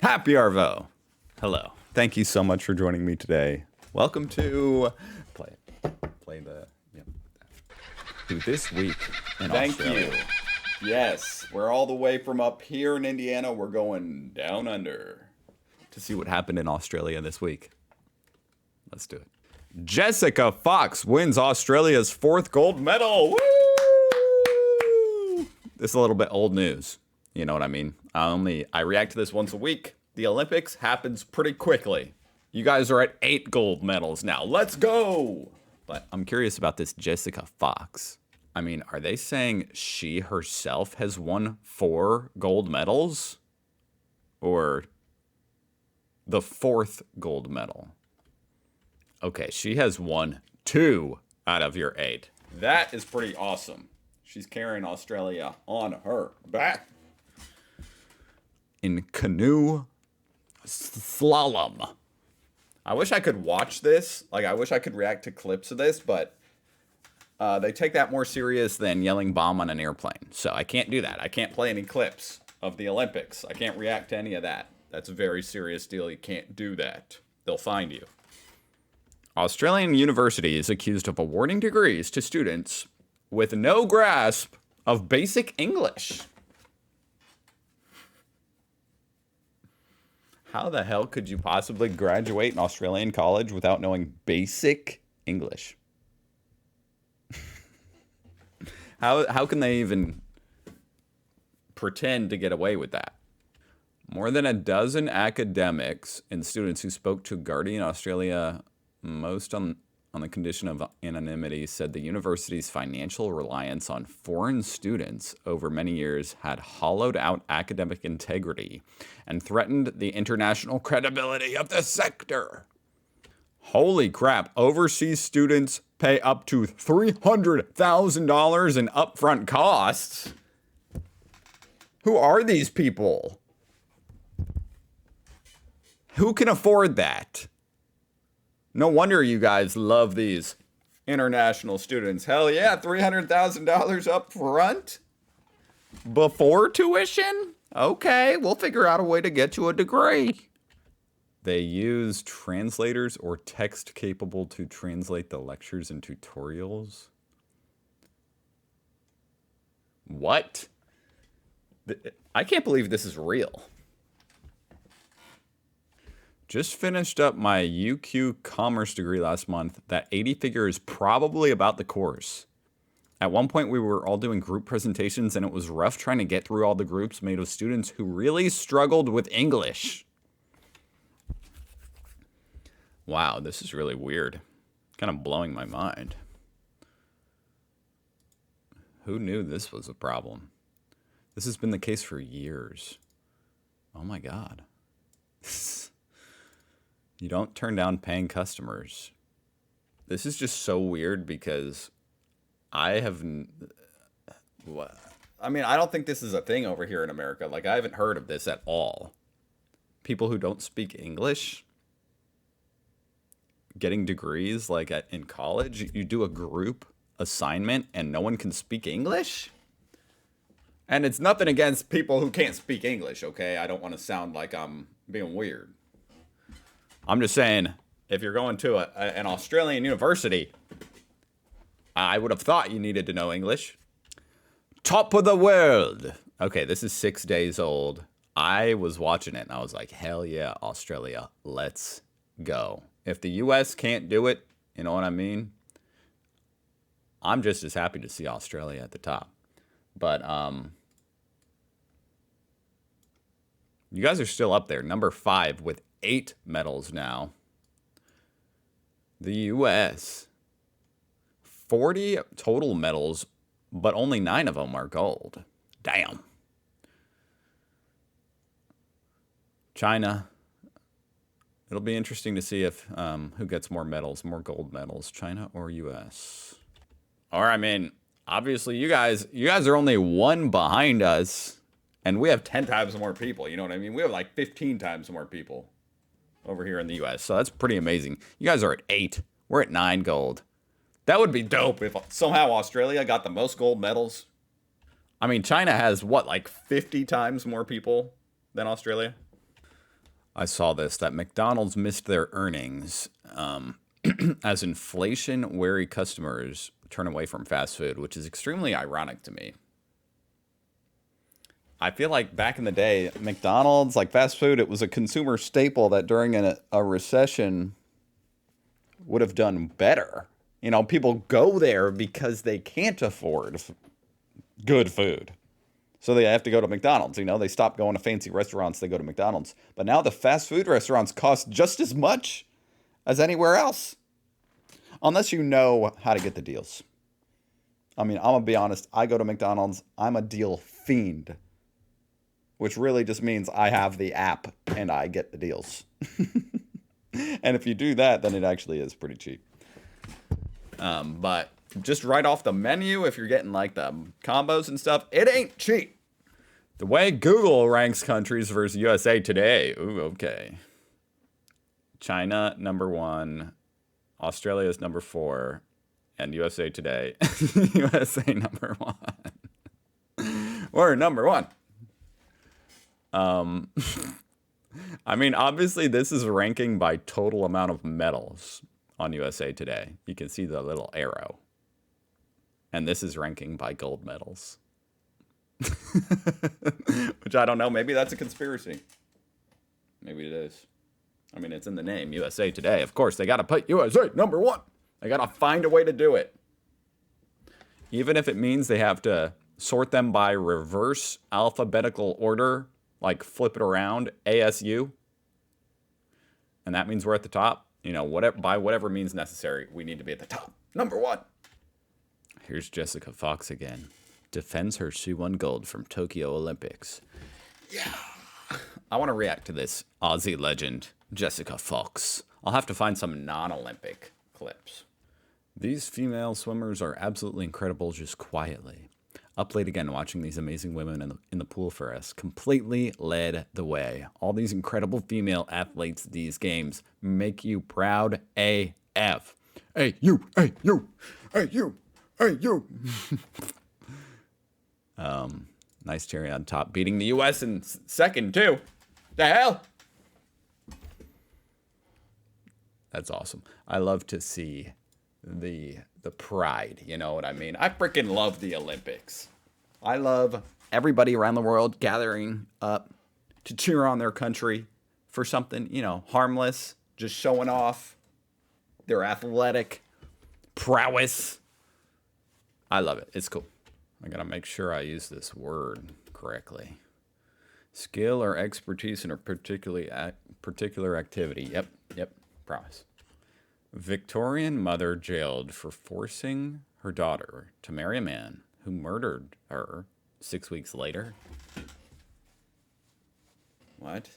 Happy Arvo. Hello. Thank you so much for joining me today. Welcome to play the Dude, this week in Thank Australia. you. Yes, we're all the way from up here in Indiana. We're going down under. To see what happened in Australia this week. Let's do it. Jessica Fox wins Australia's 4th gold medal. Woo! This is a little bit old news. You know what I mean? I react to this once a week. The Olympics happens pretty quickly. You guys are at 8 gold medals now. Let's go! But I'm curious about this Jessica Fox. I mean, are they saying she herself has won 4 gold medals? Or the 4th gold medal? Okay, she has won 2 out of your 8. That is pretty awesome. She's carrying Australia on her back. In canoe slalom. I wish I could watch this. I wish I could react to clips of this, but they take that more serious than yelling bomb on an airplane. So I can't do that. I can't play any clips of the Olympics. I can't react to any of that. That's a very serious deal. You can't do that. They'll find you. Australian university is accused of awarding degrees to students with no grasp of basic English. How the hell could you possibly graduate an Australian college without knowing basic English? How can they even pretend to get away with that? More than a dozen academics and students who spoke to Guardian Australia, most on the condition of anonymity, said the university's financial reliance on foreign students over many years had hollowed out academic integrity and threatened the international credibility of the sector. Holy crap, overseas students pay up to $300,000 in upfront costs. Who are these people? Who can afford that? No wonder you guys love these international students. Hell yeah, $300,000 up front? Before tuition? Okay, we'll figure out a way to get you a degree. They use translators or text capable to translate the lectures and tutorials. What? I can't believe this is real. Just finished up my UQ Commerce degree last month. That 80 figure is probably about the course. At one point, we were all doing group presentations, and it was rough trying to get through all the groups made of students who really struggled with English. Wow, this is really weird. Kind of blowing my mind. Who knew this was a problem? This has been the case for years. Oh my God. You don't turn down paying customers. This is just so weird because I don't think this is a thing over here in America. I haven't heard of this at all. People who don't speak English getting degrees in college. You do a group assignment and no one can speak English? And it's nothing against people who can't speak English, okay? I don't want to sound like I'm being weird. I'm just saying, if you're going to an Australian university, I would have thought you needed to know English. Top of the world. Okay, this is 6 days old. I was watching it and I was like, hell yeah, Australia, let's go. If the US can't do it, you know what I mean? I'm just as happy to see Australia at the top. But you guys are still up there, number 5 with 8 medals now. The US, 40 total medals, but only 9 of them are gold. Damn. China. It'll be interesting to see if who gets more medals, more gold medals, China or US. Or obviously you guys are only 1 behind us, and we have 10 times more people. You know what I mean? We have 15 times more people over here in the US. So that's pretty amazing. You guys are at 8. We're at 9 gold. That would be dope if somehow Australia got the most gold medals. China has 50 times more people than Australia? I saw this that McDonald's missed their earnings as inflation wary customers turn away from fast food, which is extremely ironic to me. I feel like back in the day, McDonald's, like fast food, it was a consumer staple that during a recession would have done better. You know, people go there because they can't afford good food. So they have to go to McDonald's. You know, they stop going to fancy restaurants, they go to McDonald's. But now the fast food restaurants cost just as much as anywhere else. Unless you know how to get the deals. I mean, I'm going to be honest. I go to McDonald's. I'm a deal fiend. Which really just means I have the app and I get the deals. And if you do that, then it actually is pretty cheap. But just right off the menu, if you're getting like the combos and stuff, it ain't cheap. The way Google ranks countries versus USA Today. Ooh, okay. China, number 1. Australia is number 4. And USA Today. USA number 1. We're number 1. I mean, obviously, this is ranking by total amount of medals on USA Today. You can see the little arrow. And this is ranking by gold medals. Which I don't know. Maybe that's a conspiracy. Maybe it is. I mean, it's in the name, USA Today. Of course, they got to put USA number 1. They got to find a way to do it. Even if it means they have to sort them by reverse alphabetical order, like flip it around, ASU. And that means we're at the top. You know, whatever, by whatever means necessary, we need to be at the top. Number 1. Here's Jessica Fox again. Defends her she won gold from Tokyo Olympics. Yeah. I want to react to this Aussie legend, Jessica Fox. I'll have to find some non-Olympic clips. These female swimmers are absolutely incredible just quietly. Up late again watching these amazing women in the pool for us. Completely led the way. All these incredible female athletes these games make you proud AF. Hey, you, hey, you, hey, you, hey, you. Nice cherry on top. Beating the U.S. in second, too. The hell? That's awesome. I love to see the pride, you know what I mean? I freaking love the Olympics. I love everybody around the world gathering up to cheer on their country for something, you know, harmless, just showing off their athletic prowess. I love it. It's cool. I gotta make sure I use this word correctly. Skill or expertise in a particular activity. Yep, promise. Victorian mother jailed for forcing her daughter to marry a man who murdered her 6 weeks later. What?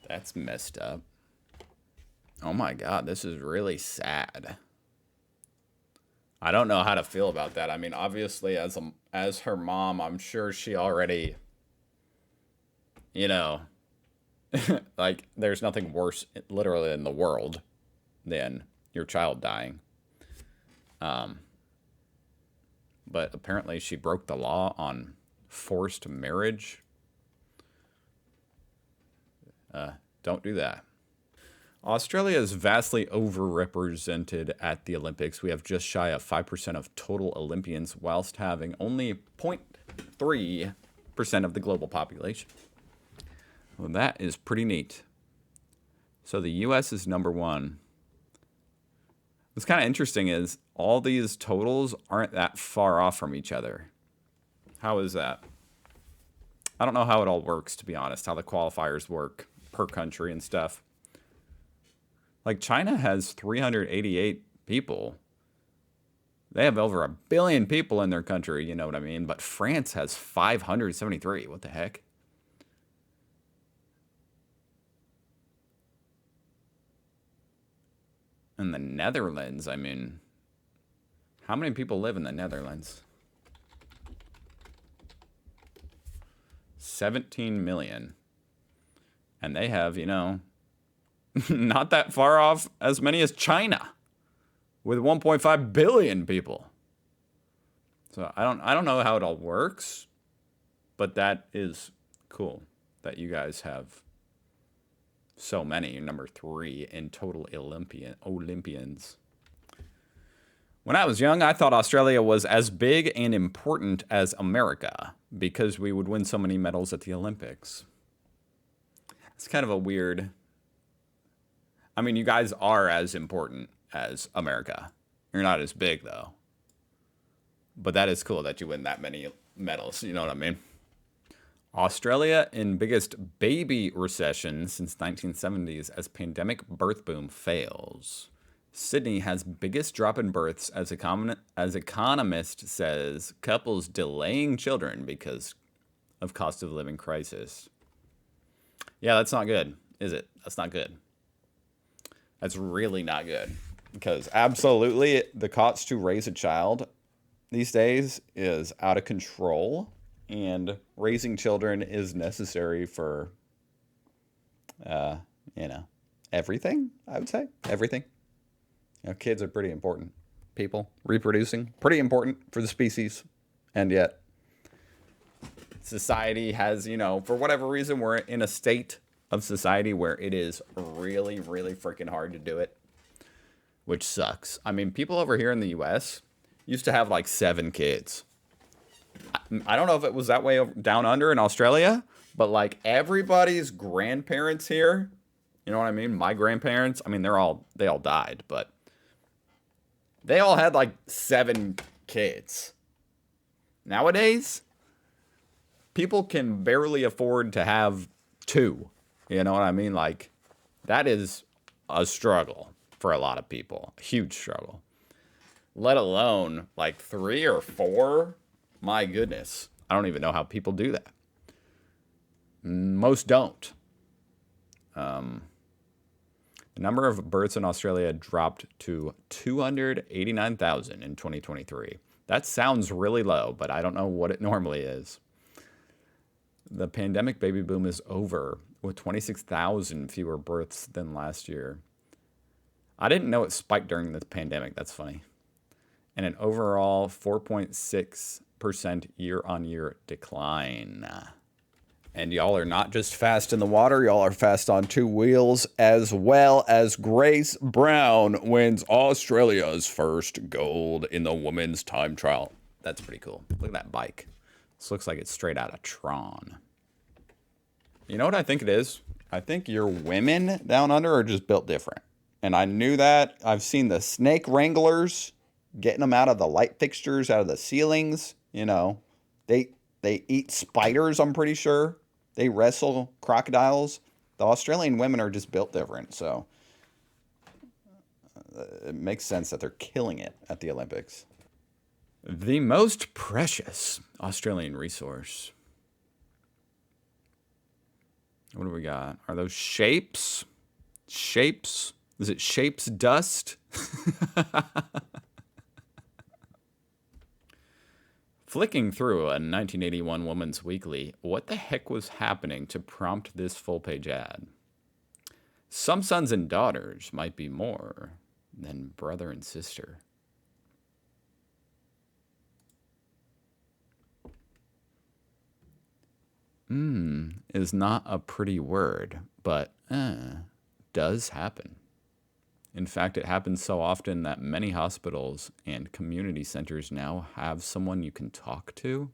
That's messed up. Oh my God, this is really sad. I don't know how to feel about that. I mean, obviously, as her mom, I'm sure she already, you know, like, there's nothing worse, literally, in the world than your child dying. But apparently she broke the law on forced marriage. Don't do that. Australia is vastly overrepresented at the Olympics. We have just shy of 5% of total Olympians, whilst having only 0.3% of the global population. Well, that is pretty neat. So the U.S. is number 1. What's kind of interesting is all these totals aren't that far off from each other. How is that? I don't know how it all works, to be honest, how the qualifiers work per country and stuff. Like, China has 388 people. They have over 1 billion people in their country, you know what I mean? But France has 573. What the heck? And the Netherlands, I mean, how many people live in the Netherlands? 17 million. And they have, you know, not that far off as many as China with 1.5 billion people. So I don't know how it all works, but that is cool. that you guys have so many. You're number 3 in total Olympians. When I was young, I thought Australia was as big and important as America because we would win so many medals at the Olympics. It's kind of a weird... I mean, you guys are as important as America. You're not as big, though. But that is cool that you win that many medals. You know what I mean? Australia in biggest baby recession since 1970s as pandemic birth boom fails. Sydney has biggest drop in births as Economist says couples delaying children because of cost of living crisis. Yeah, that's not good, is it? That's not good. That's really not good. Because absolutely the cost to raise a child these days is out of control. And raising children is necessary for, everything, I would say. Everything. Kids are pretty important. People reproducing, pretty important for the species. And yet, society has, for whatever reason, we're in a state of society where it is really, really freaking hard to do it. Which sucks. I mean, people over here in the U.S. used to have like 7 kids. I don't know if it was that way down under in Australia, but like everybody's grandparents here, you know what I mean? My grandparents, I mean, they all died, but they all had like 7 kids. Nowadays, people can barely afford to have 2. You know what I mean? Like, that is a struggle for a lot of people. A huge struggle. Let alone like 3 or 4. My goodness. I don't even know how people do that. Most don't. The number of births in Australia dropped to 289,000 in 2023. That sounds really low, but I don't know what it normally is. The pandemic baby boom is over, with 26,000 fewer births than last year. I didn't know it spiked during the pandemic. That's funny. And an overall 4.6% year-on-year decline. And y'all are not just fast in the water, y'all are fast on 2 wheels, as well as Grace Brown wins Australia's first gold in the women's time trial. That's pretty cool. Look at that bike. This looks like it's straight out of Tron. You know what I think it is? I think your women down under are just built different. And I knew that. I've seen the snake wranglers getting them out of the light fixtures, out of the ceilings. They eat spiders, I'm pretty sure. They wrestle crocodiles. The Australian women are just built different, so it makes sense that they're killing it at the Olympics. The most precious Australian resource. What do we got? Are those shapes? Shapes? Is it shapes dust? Flicking through a 1981 Woman's Weekly, what the heck was happening to prompt this full-page ad? Some sons and daughters might be more than brother and sister. Is not a pretty word, but does happen. In fact, it happens so often that many hospitals and community centers now have someone you can talk to,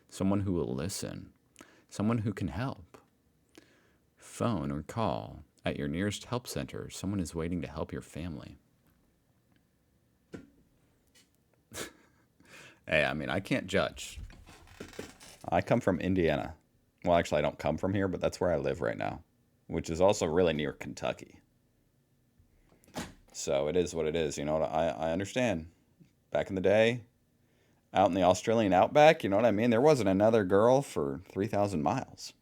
someone who will listen, someone who can help. Phone or call at your nearest help center. Someone is waiting to help your family. Hey, I mean, I can't judge. I come from Indiana. Well, actually, I don't come from here, but that's where I live right now, which is also really near Kentucky. So it is what it is. You know what? I understand. Back in the day, out in the Australian outback, you know what I mean? There wasn't another girl for 3,000 miles.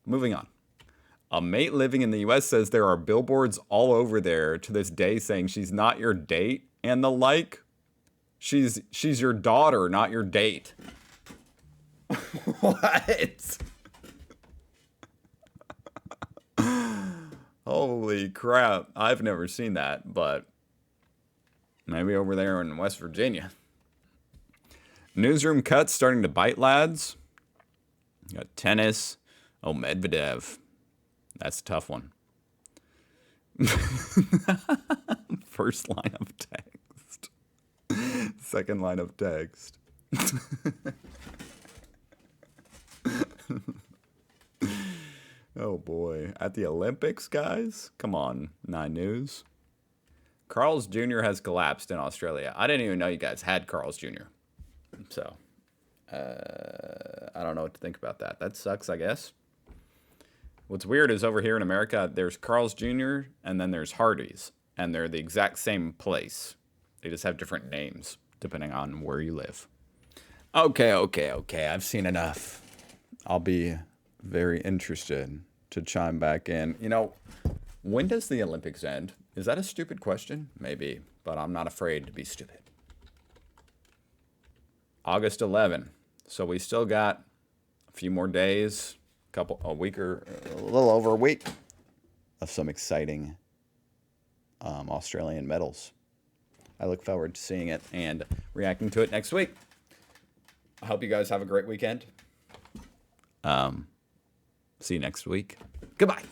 Moving on. A mate living in the U.S. says there are billboards all over there to this day saying she's not your date and the like. She's your daughter, not your date. What? Holy crap. I've never seen that, but maybe over there in West Virginia. Newsroom cuts starting to bite, lads. You got tennis. Oh, Medvedev. That's a tough one. First line of text. Second line of text. Oh boy. At the Olympics, guys? Come on, 9 News. Carl's Jr. has collapsed in Australia. I didn't even know you guys had Carl's Jr. So, I don't know what to think about that. That sucks, I guess. What's weird is over here in America, there's Carl's Jr. and then there's Hardee's. And they're the exact same place. They just have different names depending on where you live. Okay. I've seen enough. I'll be very interested to chime back in. You know, when does the Olympics end? Is that a stupid question? Maybe, but I'm not afraid to be stupid. August 11. So we still got a few more days, a week or a little over a week of some exciting Australian medals. I look forward to seeing it and reacting to it next week. I hope you guys have a great weekend. See you next week. Goodbye.